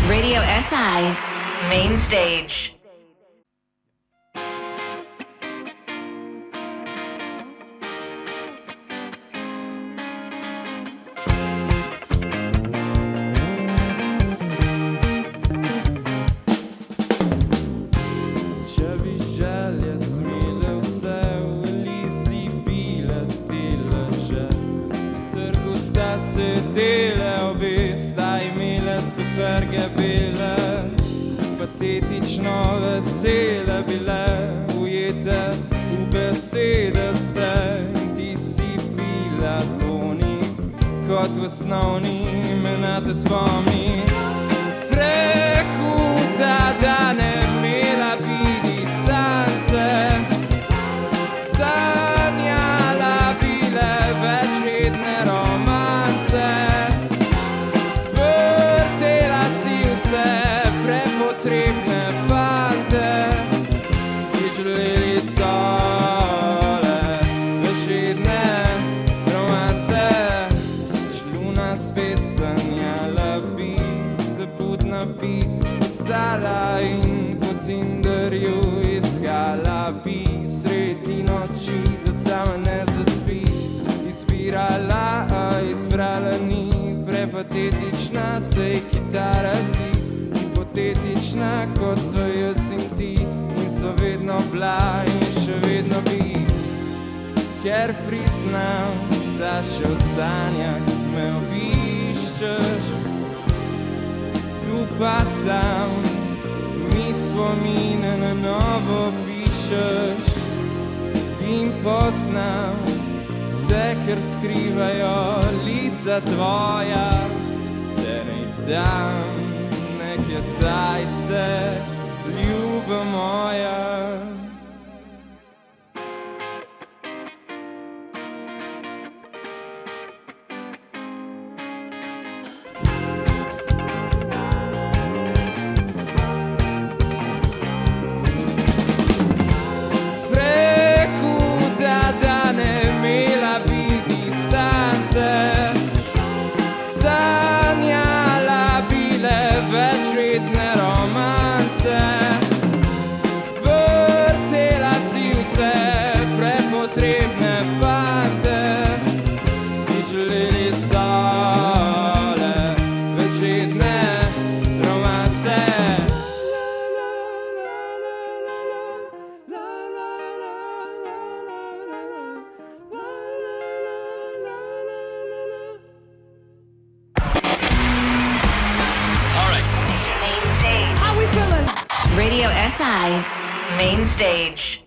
Radio SI Main Stage. Patetično vesele bile, ujete v besede ste. Ti si pila tonik, kot v osnovni, me na te spomni. Prehuda, da ne imela bi distance, sanjala bile večletne romance. Vrtela si vse prepotrebne fante, ki želeli so le večletne romance. Če luna spet sanjala bi, da budna bi ostala in po Tinderju iskala bi sredi noči, da sama ne zaspi. Izbirala, a izbrala ni, prepatetična se ji kitara zdi. Hipotetična kot so jaz in ti, in so vedno bila in še vedno bi. Ker priznam, da še v sanjah me obiščeš, tu pa tam mi spomine na novo pišeš. In poznam vse, ker skrivajo lica tvoja, te ne izdam. Nekje saj se, ljuba moja. Prehuda, da ne imela bi distance, sanjala bile večletne romance. Vrtela si vse prepotrebne fante, ki želeli so le večletne romance. Radio SI Main Stage.